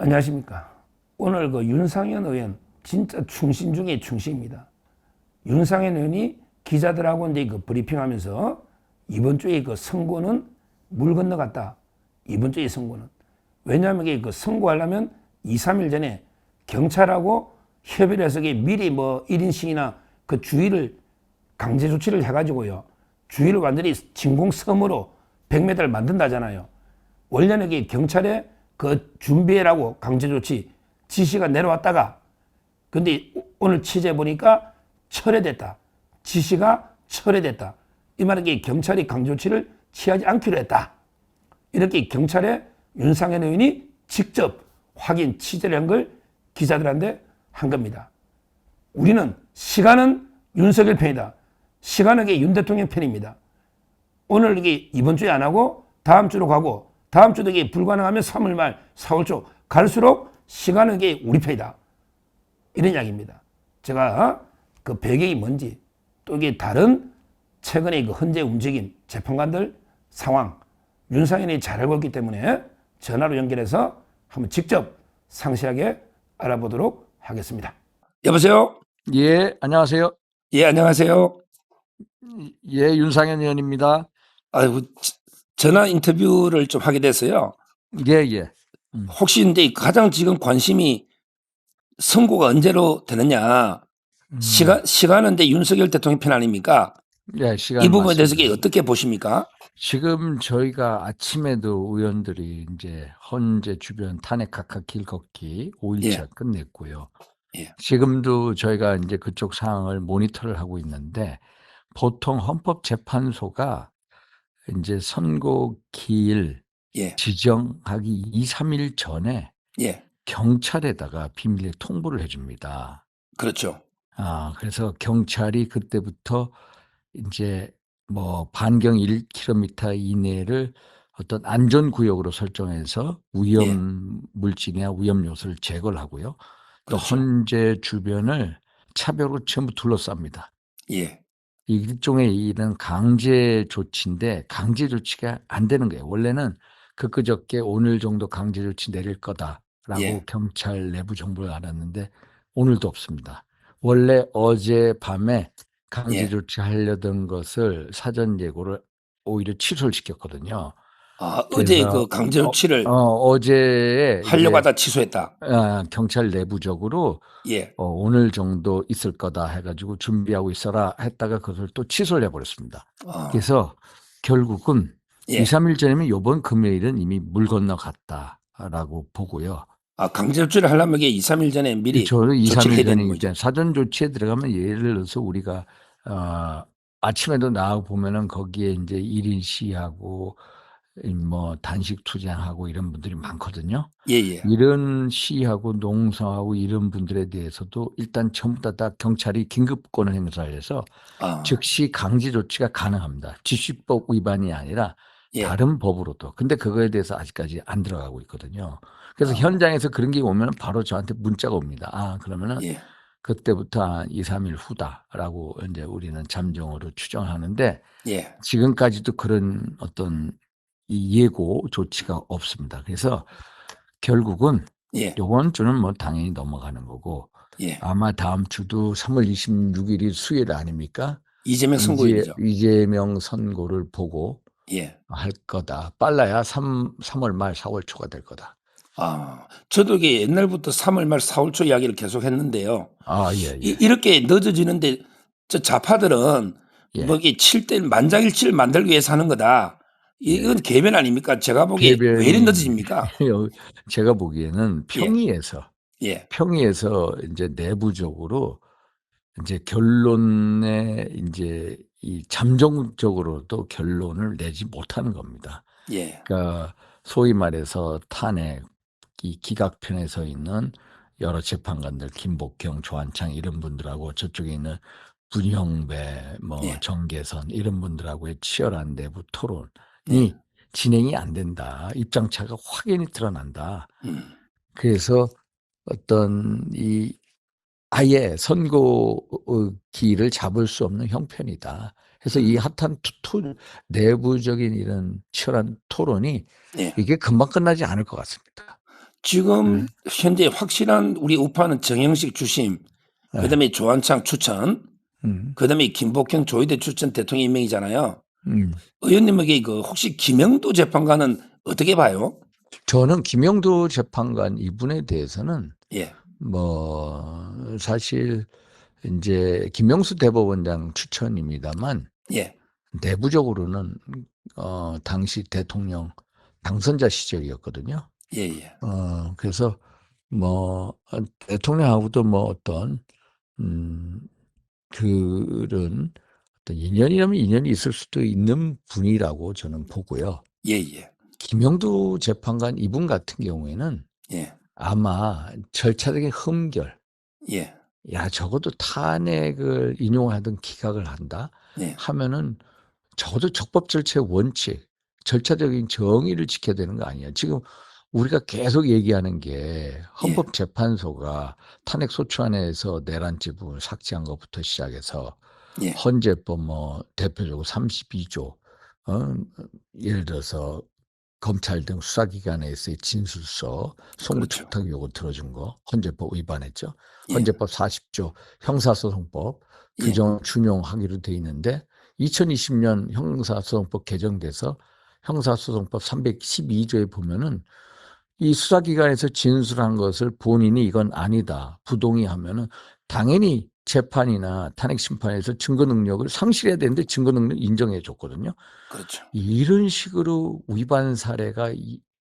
안녕하십니까. 오늘 그 윤상현 의원 진짜 충신 중에 충신입니다. 윤상현 의원이 기자들하고 이제 그 브리핑하면서 이번 주에 그 선고는 물 건너갔다. 이번 주에 선고는. 왜냐하면 이게 그 선고하려면 2, 3일 전에 경찰하고 협의를 해서 미리 뭐 1인씩이나 그 주의를 강제 조치를 해가지고요. 주의를 완전히 진공섬으로 100m를 만든다잖아요. 원래는 이게 경찰에 그 준비해라고 강제 조치 지시가 내려왔다가 근데 오늘 취재해 보니까 철회됐다. 지시가 철회됐다. 이 말은 게 경찰이 강제 조치를 취하지 않기로 했다. 이렇게 경찰에 윤상현 의원이 직접 확인 취재를 한 걸 기자들한테 한 겁니다. 우리는 시간은 윤석열 편이다. 시간은 윤 대통령 편입니다. 오늘 이게 이번 주에 안 하고 다음 주로 가고 다음 주도 이게 불가능하면 3월 말 4월 초 갈수록 시간은 이게 우리 편이다. 이런 이야기입니다. 제가 그 배경이 뭔지 또 이게 다른 최근의 그 현재 움직임 재판관들 상황 윤상현이 잘 알고 있기 때문에 전화로 연결해서 한번 직접 상세하게 알아보도록 하겠습니다. 여보세요? 예, 안녕하세요. 예, 안녕하세요. 예, 윤상현 의원입니다. 아이고, 전화 인터뷰를 좀 하게 됐어요. 예, 예. 혹시 근데 가장 지금 관심이 선고가 언제로 되느냐. 시간은 근데 윤석열 대통령 편 아닙니까? 예, 시간 이 부분에 대해서 맞습니다. 어떻게 보십니까? 지금 저희가 아침에도 의원들이 이제 헌재 주변 탄핵 각하 길 걷기 5일차 끝냈고요. 예. 지금도 저희가 이제 그쪽 상황을 모니터를 하고 있는데 보통 헌법재판소가 이제 선고기일 예. 지정하기 2, 3일 전에 예. 경찰에다가 비밀리에 통보를 해줍니다. 그렇죠. 그래서 경찰이 그때부터 이제 뭐 반경 1km 이내를 어떤 안전구역으로 설정해서 위험 물질이나 위험 요소를 제거를 하고요. 또 그렇죠. 헌재 주변을 차벽으로 전부 둘러쌉니다. 예. 일종의 이런 강제 조치인데 강제 조치가 안 되는 거예요. 원래는 그저께 오늘 정도 강제 조치 내릴 거다라고 경찰 내부 정보를 알았는데 오늘도 없습니다. 원래 어젯밤에 강제 조치하려던 것을 사전 예고를 오히려 취소를 시켰거든요. 어제 그 강제 조치를 어제 하려고 하다 취소했다. 경찰 내부적으로 오늘 정도 있을 거다 해가지고 준비하고 있어라 했다가 그것을 또 취소를 해버렸습니다. 그래서 결국은 2, 3일 전이면 이번 금요일은 이미 물 건너갔다라고 보고요. 강제 조치를 하려면 이게 2, 3일 전에 미리 저는 2, 조치를 3일 해야 되는 전에 거죠. 사전 조치에 들어가면 예를 들어서 우리가 아침에도 나와 보면은 거기에 이제 1인 시위하고 뭐 단식 투쟁하고 이런 분들이 많거든요. 이런 시위하고 농성하고 이런 분들에 대해서도 일단 전부 다 경찰이 긴급권을 행사해서 즉시 강제 조치가 가능합니다. 지시법 위반이 아니라 다른 법으로도. 근데 그거에 대해서 아직까지 안 들어가고 있거든요. 그래서 현장에서 그런 게 오면 바로 저한테 문자가 옵니다. 그러면은 그때부터 한 2, 3일 후다라고 이제 우리는 잠정으로 추정하는데 지금까지도 그런 어떤 이 예고 조치가 없습니다. 그래서 결국은 이번 주는 뭐 당연히 넘어가는 거고 아마 다음 주도 3월 26일이 수요일 아닙니까? 이재명 선고일이죠. 이재명 선고를 보고 할 거다. 빨라야 3월 말 4월 초가 될 거다. 저도 이게 옛날부터 3월 말 4월 초 이야기를 계속 했는데요. 예. 이렇게 늦어지는데 저 좌파들은 뭐 이게 만장일치를 만들기 위해서 하는 거다. 이건 개변 아닙니까? 제가 보기에 왜 이리 늦어집니까? 제가 보기에는 평의에서 이제 내부적으로 이제 결론에 이제 이 잠정적으로도 결론을 내지 못하는 겁니다. 그러니까 소위 말해서 탄핵 이 기각편에 서 있는 여러 재판관들 김복경, 조한창 이런 분들하고 저쪽에 있는 분형배, 뭐 정계선 이런 분들하고의 치열한 내부 토론이 진행이 안 된다. 입장차가 확연히 드러난다. 그래서 어떤 이 아예 선고기를 잡을 수 없는 형편이다. 그래서 이 핫한 내부적인 이런 치열한 토론이 이게 금방 끝나지 않을 것 같습니다. 지금 네. 현재 확실한 우리 우파는 정영식 주심, 네. 그다음에 조한창 추천, 그다음에 김복형 조희대 추천 대통령 임명이잖아요. 의원님에게 그 혹시 김영도 재판관은 어떻게 봐요? 저는 김영도 재판관 이분에 대해서는 예, 뭐 사실 이제 김명수 대법원장 추천입니다만 예, 내부적으로는 당시 대통령 당선자 시절이었거든요. 예, 예. 그래서 뭐 대통령하고도 뭐 어떤 그런 어떤 인연이라면 인연이 있을 수도 있는 분이라고 저는 보고요. 예, 예, 김영두 재판관 이분 같은 경우에는 예, 아마 절차적인 흠결, 예, 야 적어도 탄핵을 인용하든 기각을 한다 예, 하면은 적어도 적법 절차의 원칙, 절차적인 정의를 지켜야 되는 거 아니야. 지금 우리가 계속 얘기하는 게 예, 헌법재판소가 탄핵 소추안에서 내란죄 부분을 삭제한 것부터 시작해서 예, 헌재법 뭐 대표적으로 32조, 예를 들어서 검찰 등 수사기관에서의 진술서, 그렇죠. 송구택탁 요구 들어준 거 헌재법 위반했죠. 예, 헌재법 40조 형사소송법 예, 규정을 준용하기로 돼 있는데 2020년 형사소송법 개정돼서 형사소송법 312조에 보면은 이 수사기관에서 진술한 것을 본인이 이건 아니다, 부동의하면은 당연히 재판이나 탄핵 심판에서 증거 능력을 상실해야 되는데 증거 능력 인정해 줬거든요. 그렇죠. 이런 식으로 위반 사례가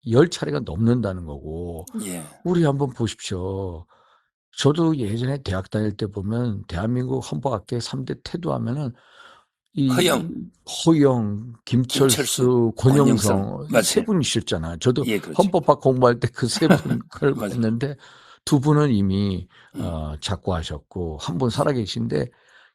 10차례가 넘는다는 거고, 예, 우리 한번 보십시오. 저도 예전에 대학 다닐 때 보면 대한민국 헌법학계 3대 태도하면은 이 허영, 허영, 김철수, 김철수, 권영선, 권영성 이 세 맞아요. 분이 있었잖아요. 저도 예, 그렇죠. 헌법학 공부할 때 그 세 분 걸 맞아요. 봤는데 두 분은 이미 음, 작고하셨고 한 분 예, 살아계신데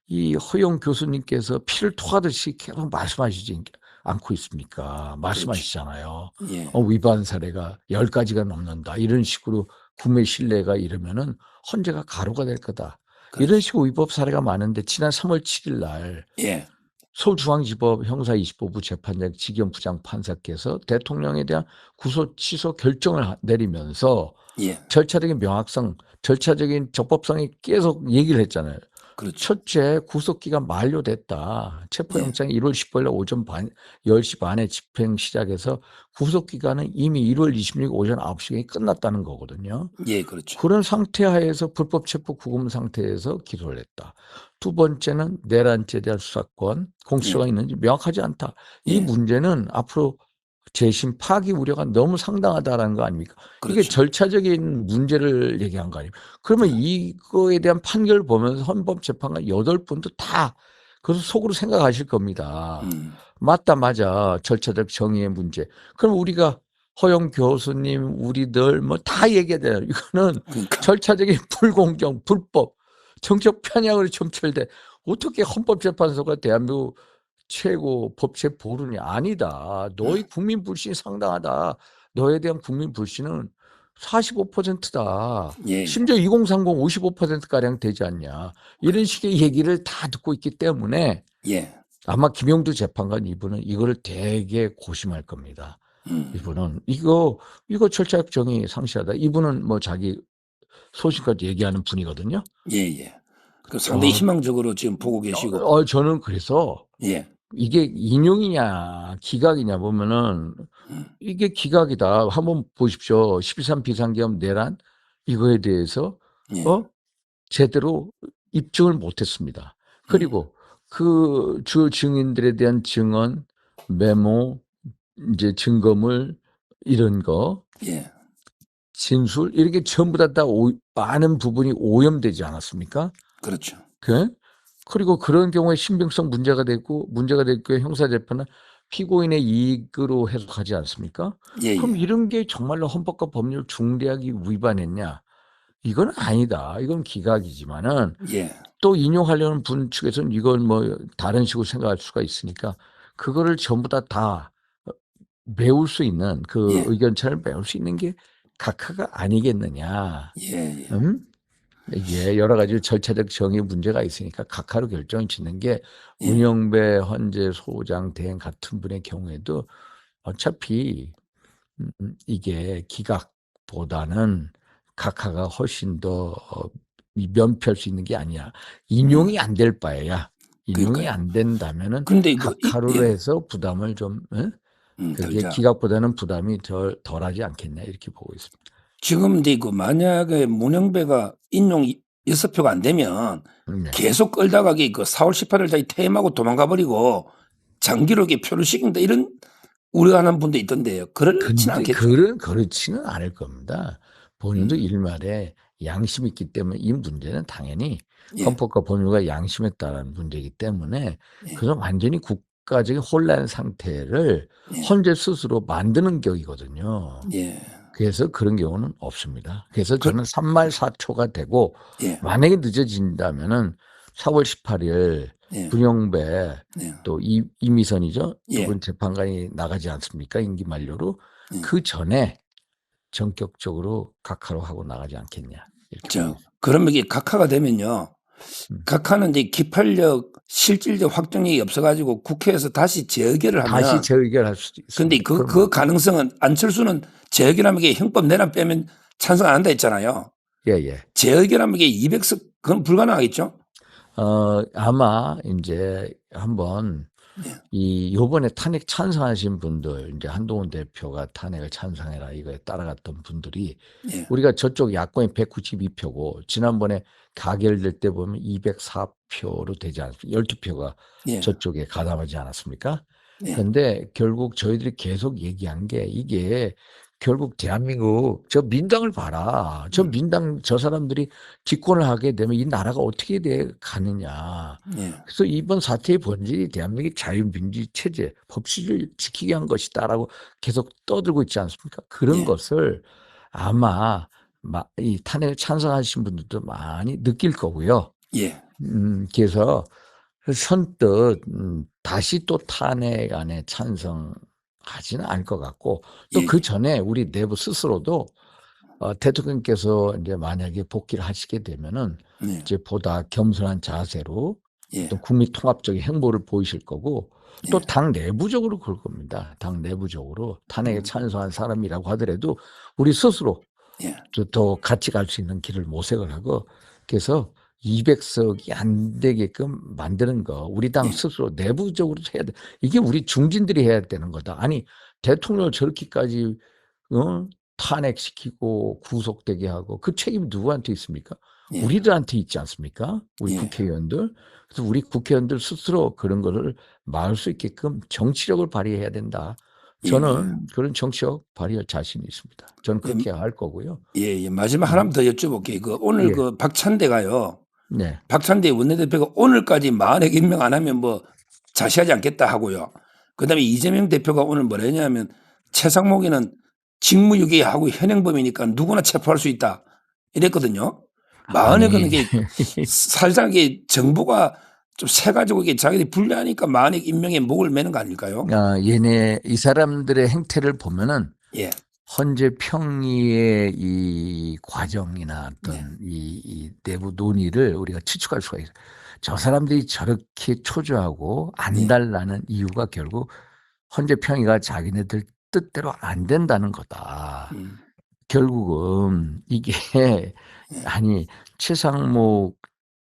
이 허영 교수님께서 피를 토하듯이 계속 말씀하시지 않고 있습니까? 그렇죠. 말씀하시잖아요. 예, 위반 사례가 10가지가 넘는다. 이런 식으로 국민 신뢰가 이러면은 헌재가 가루가 될 거다. 이런 그렇죠. 식으로 위법 사례가 많은데 지난 3월 7일 날 예, 서울중앙지법 형사25부 재판장 직영 부장판사께서 대통령에 대한 구속 취소 결정을 내리면서 예, 절차적인 명확성, 절차적인 적법성이 계속 얘기를 했잖아요. 그렇죠. 첫째, 구속기간 만료됐다. 예, 체포영장이 1월 15일 오전 10시 반에 집행 시작해서 구속기간은 이미 1월 26일 오전 9시에 끝났다는 거거든요. 예, 그렇죠. 그런 상태 하에서 불법 체포 구금 상태에서 기소를 했다. 두 번째는 내란죄에 대한 수사권, 예, 공수처가 있는지 명확하지 않다. 이 예, 문제는 앞으로 재심 파기 우려가 너무 상당하다라는 거 아닙니까? 이게 그렇죠. 절차적인 문제를 얘기한 거 아닙니까? 그러면 네. 이거에 대한 판결을 보면서 헌법재판관 8분도 다 그래서 속으로 생각하실 겁니다. 음, 맞다, 맞아. 절차적 정의의 문제. 그럼 우리가 허영 교수님, 우리들 뭐 다 얘기해야 돼요. 이거는 그러니까, 절차적인 불공정, 불법, 정적 편향으로 점철돼. 어떻게 헌법재판소가 대한민국 최고 법제 보루니 아니다. 너희 국민 불신이 상당하다. 너에 대한 국민 불신은 45%다. 예, 예, 심지어 2030 55%가량 되지 않냐. 이런 식의 얘기를 다 듣고 있기 때문에 예, 아마 김영두 재판관 이분은 이거를 되게 고심할 겁니다. 음, 이분은 이거 절차적 정의 상실하다. 이분은 뭐 자기 소신까지 얘기하는 분이거든요. 예, 예. 그 상당히 어, 희망적으로 지금 보고 계시고, 저는 그래서 예, 이게 인용이냐 기각이냐 보면은 음, 이게 기각이다. 한번 보십시오. 12.3 비상계엄 내란 이거에 대해서 예, 어 제대로 입증을 못했습니다. 음, 그리고 그 주 증인들에 대한 증언, 메모, 이제 증거물 이런 거 예, 진술 이렇게 전부 다 많은 부분이 오염되지 않았습니까? 그렇죠. 그 그리고 그런 경우에 신빙성 문제가 됐고 형사재판은 피고인의 이익으로 해석하지 않습니까? 예, 그럼 예, 이런 게 정말로 헌법과 법률 중대하게 위반했냐? 이건 아니다. 이건 기각이지만은 예, 또 인용하려는 분 측에서는 이건 뭐 다른 식으로 생각할 수가 있으니까 그거를 전부 다 메울 수 있는 그 예, 의견차를 메울 수 있는 게 각하가 아니겠느냐. 예, 예, 음? 이게 여러 가지 절차적 정의 문제가 있으니까 각하로 결정을 짓는 게 예, 운영배, 헌재, 소장, 대행 같은 분의 경우에도 어차피 이게 기각 보다는 각하가 훨씬 더 면피할 수 있는 게 아니야. 인용이 안 될 바에야. 인용이 그러니까요. 안 된다면은 근데 이거 각하로 예. 해서 부담을 좀 그게 덜자. 기각보다는 부담이 덜하지 않겠냐 이렇게 보고 있습니다. 지금 이제 그 만약에 문영배가 인용 6표가 안 되면 네. 계속 끌다가 그 4월 18일 자기 퇴임하고 도망가 버리고 장기로 이렇게 표를 시킨다 이런 우려하는 분도 있던데요. 그렇지는 근데 않겠죠. 그렇지는 않을 겁니다. 본인도 일말에 양심이 있기 때문에 이 문제는 당연히 예. 헌법과 법률과 양심에 따른 문제이기 때문에 예. 그건 완전히 국가적인 혼란 상태를 예. 헌재 스스로 만드는 격이거든요. 예. 그래서 그런 경우는 없습니다. 그래서 저는 3말4초가 되고 예. 만약에 늦어진다면은 4월 18일 예. 문영배 예. 또 이미선이죠. 예. 두 분 재판관이 나가지 않습니까? 임기 만료로. 예. 그 전에 전격적으로 각하로 하고 나가지 않겠냐. 이렇게 보고 있습니다. 그러면 이게 각하가 되면요. 각하는 이제 기판력 실질적 확정력이 없어가지고 국회에서 다시 재의결을 하면 다시 재의결할 수도 근데 있습니다. 그 가능성은 안철수는 재의결하면 이게 형법 내란 빼면 찬성 안 한다 했잖아요. 예. 재의결하면 이게 200석 그건 불가능하겠죠? 아마 이제 한번 요번에 탄핵 찬성하신 분들, 이제 한동훈 대표가 탄핵을 찬성해라 이거에 따라갔던 분들이 예. 우리가 저쪽 야권이 192표고 지난번에 가결될 때 보면 204표로 되지 않습니까? 12표가 예. 저쪽에 가담하지 않았습니까? 예. 그런데 결국 저희들이 계속 얘기한 게 이게 결국 대한민국 저 민당을 봐라. 저 민당 저 사람들이 집권을 하게 되면 이 나라가 어떻게 가느냐. 예. 그래서 이번 사태의 본질이 대한민국의 자유민주주의 체제, 법치를 지키게 한 것이다라고 계속 떠들고 있지 않습니까? 그런 예. 것을 아마 이 탄핵을 찬성하신 분들도 많이 느낄 거고요. 예. 그래서 선뜻 다시 또 탄핵 안에 찬성하지는 않을 것 같고 또 예. 그 전에 우리 내부 스스로도 대통령께서 이제 만약에 복귀를 하시게 되면은 예. 이제 보다 겸손한 자세로 예. 또 국민 통합적인 행보를 보이실 거고 또 예. 당 내부적으로 그럴 겁니다. 당 내부적으로 탄핵에 찬성한 사람이라고 하더라도 우리 스스로 예. 더 같이 갈 수 있는 길을 모색을 하고 그래서 200석이 안 되게끔 만드는 거 우리 당 스스로 내부적으로 해야 돼. 이게 우리 중진들이 해야 되는 거다. 아니 대통령을 저렇게까지 탄핵시키고 구속되게 하고 그 책임이 누구한테 있습니까? 예. 우리들한테 있지 않습니까? 우리 예. 국회의원들. 그래서 우리 국회의원들 스스로 그런 거를 막을 수 있게끔 정치력을 발휘해야 된다. 저는 그런 정치력 발휘할 자신이 있습니다. 저는 그렇게 할 거고요. 예. 마지막 하나만 더 여쭤볼게요. 그 오늘 예. 그 박찬대가요. 네. 박찬대 원내대표가 오늘까지 만약 임명 안 하면 뭐 자시하지 않겠다 하고요. 그다음에 이재명 대표가 오늘 뭐라 했냐면 최상목이는 직무유기하고 현행범이니까 누구나 체포할 수 있다 이랬거든요. 만약에 이게 사실상 이게 정부가 좀 세가지고 이게 자기들이 불리하니까 만약 임명에 목을 매는 거 아닐까요? 얘네 이 사람들의 행태를 보면은 예. 헌재 평의의 이 과정이나 어떤 이 내부 논의를 우리가 추측할 수가 있어요. 저 사람들이 저렇게 초조하고 안달나는 이유가 결국 헌재 평의가 자기네들 뜻대로 안 된다는 거다. 결국은 이게 아니 최상목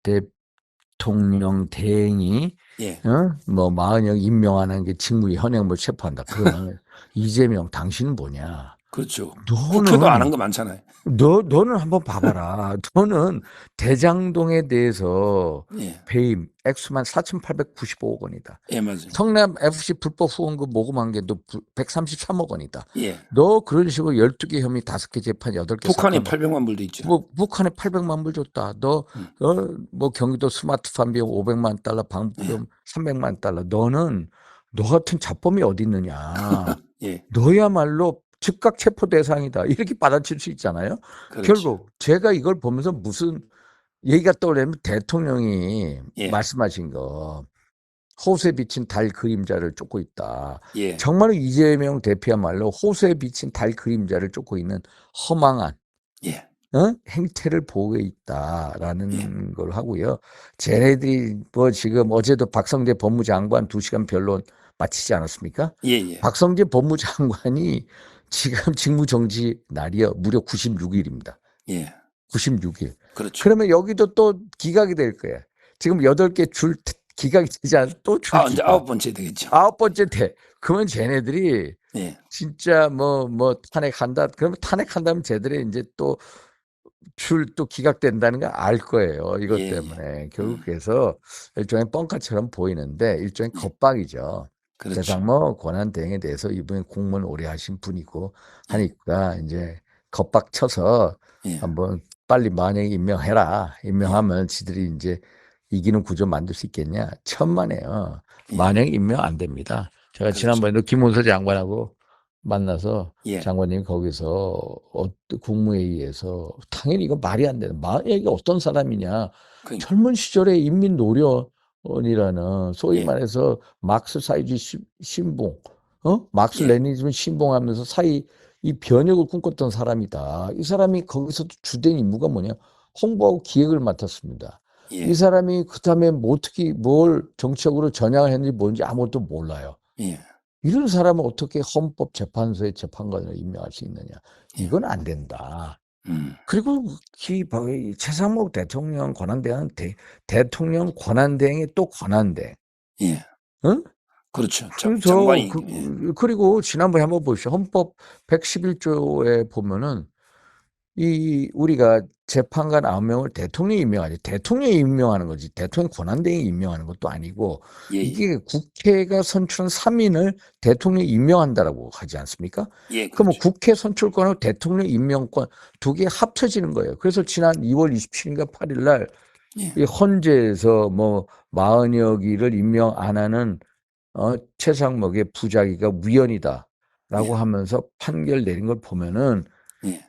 대통령 대행이 뭐 마흔형 임명하는 게 직무위 현행범 체포한다. 그러면 이재명 당신은 뭐냐? 그렇죠. 국회도 안 한 거 많잖아요. 너는 한번 봐봐라. 너는 대장동에 대해서 배임 액수만 4,895억 원이다. 예, 맞아요. 성남 FC 불법 후원금 모금한 게 너 133억 원이다. 예. 너 그런 식으로 12개 혐의 5개 재판 8개 북한이 사건 800만 불도 있죠. 북한에 800만 불 줬다. 뭐 경기도 스마트팜 비용 500만 달러, 방부금 300만 달러. 너는 너 같은 잡범이 어디 있느냐. 예. 너야말로 즉각 체포 대상이다. 이렇게 받아칠 수 있잖아요. 그렇죠. 결국 제가 이걸 보면서 무슨 얘기가 떠오르면 대통령이 말씀하신 거 호수에 비친 달 그림자를 쫓고 있다. 예. 정말로 이재명 대표야말로 호수에 비친 달 그림자를 쫓고 있는 허망한 행태를 보고 있다라는 걸 하고요. 쟤네들이 뭐 지금 어제도 박성재 법무장관 2시간 변론 마치지 않았습니까? 예. 박성재 법무장관이 지금 직무정지 날이요. 무려 96일입니다. 예. 96일. 그렇죠. 그러면 여기도 또 기각이 될 거예요. 지금 8개 줄 기각이 되지 않아서 또 줄. 이제 9번째 되겠죠. 9번째 돼. 그러면 쟤네들이 예. 진짜 뭐 탄핵한다. 그러면 탄핵한다면 쟤들이 이제 또 줄 또 기각된다는 걸 알 거예요. 이것 예, 때문에. 결국 그래서 일종의 뻥카처럼 보이는데 일종의 겁박이죠. 그렇죠. 최상목 권한대행에 대해서 이분이 공무원 오래 하신 분이고 하니까 이제 겁박 쳐서 예. 한번 빨리 만약에 임명해라. 임명하면 지들이 이제 이기는 구조 만들 수 있겠냐. 천만에요. 예. 만약에 임명 안 됩니다. 제가 그렇죠. 지난번에도 김원서 장관하고 만나서 예. 장관님이 거기서 국무회의에서 당연히 이거 말이 안 되는, 만약에 어떤 사람이냐. 그러니까. 젊은 시절에 인민노련이라는 소위 예. 말해서 막스 사이즈 신봉, 막스 예. 레니즘을 신봉하면서 사이 이 변혁을 꿈꿨던 사람이다. 이 사람이 거기서도 주된 임무가 뭐냐? 홍보하고 기획을 맡았습니다. 예. 이 사람이 그다음에 뭐 어떻게 뭘 정책으로 전향을 했는지 뭔지 아무것도 몰라요. 예. 이런 사람은 어떻게 헌법재판소의 재판관으로 임명할 수 있느냐? 예. 이건 안 된다. 음. 그리고 이 최상목 대통령 권한대행은 대통령 권한대행의 또 권한대행. 예. 응? 그렇죠. 그래서 장관이. 그리고 지난번에 한번 보시죠. 헌법 111조에 보면은 우리가 재판관 9명을 대통령이 임명하지. 대통령이 임명하는 거지. 대통령 권한대행이 임명하는 것도 아니고 예. 이게 국회가 선출한 3인을 대통령이 임명한다라고 하지 않습니까? 예. 그러면 그렇죠. 국회 선출권하고 대통령 임명권 두 개 합쳐지는 거예요. 그래서 지난 2월 27일인가 8일 날 예. 이 헌재에서 뭐 40여 기를 임명 안 하는 최상목의 부작위가 위헌이다라고 예. 하면서 판결 내린 걸 보면은 예.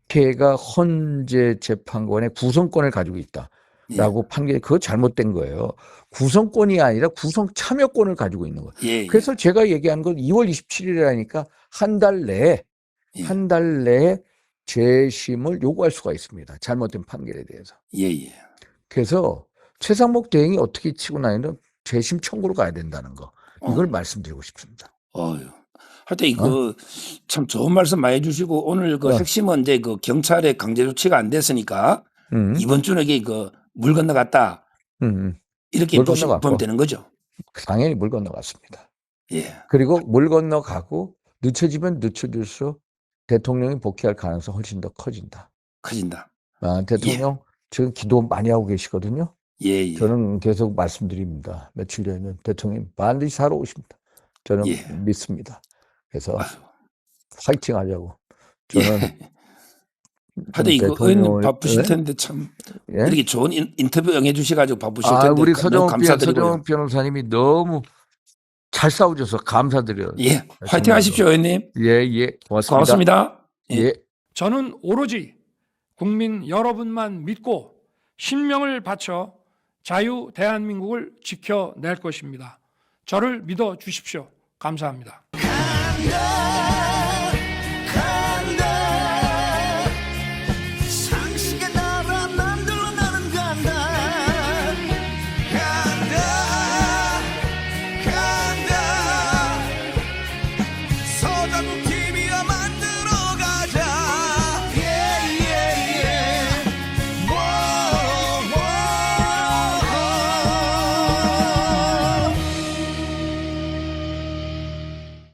국회가 헌재 재판관의 구성권을 가지고 있다라고 판결, 그거 잘못된 거예요. 구성권이 아니라 구성 참여권을 가지고 있는 거예요. 예. 그래서 제가 얘기한 건 2월 27일이라니까 한 달 내에 예. 한 달 내에 재심을 요구할 수가 있습니다. 잘못된 판결에 대해서. 예. 그래서 최상목 대행이 어떻게 치고 나니는 재심 청구로 가야 된다는 거. 이걸 말씀드리고 싶습니다. 하여튼 이거 참 좋은 말씀 많이 해주시고 오늘 그 핵심은 이제 그 경찰의 강제 조치가 안 됐으니까 이번 주는 이게 그 물 건너갔다 이렇게 보면 되는 거죠. 당연히 물 건너갔습니다. 예. 그리고 물 건너가고 늦춰지면 늦춰질수록 대통령이 복귀할 가능성이 훨씬 더 커진다. 대통령 지금 기도 많이 하고 계시거든요. 예. 저는 계속 말씀드립니다. 며칠 전에는 대통령이 반드시 살아오십니다. 저는 믿습니다. 그래서 파이팅 하자고. 저는 하여튼 이거 의원님 바쁘실 텐데 참 이렇게 좋은 인터뷰 응해주셔가지고 바쁘실 텐데 우리 서정욱 변호사님이 너무 잘 싸워줘서 감사드려요. 예, 파이팅 하십시오, 의원님. 예, 고맙습니다. 예. 저는 오로지 국민 여러분만 믿고 신명을 바쳐 자유 대한민국을 지켜낼 것입니다. 저를 믿어 주십시오. 감사합니다. 상식의 나라 만들어 나는 간다 서자국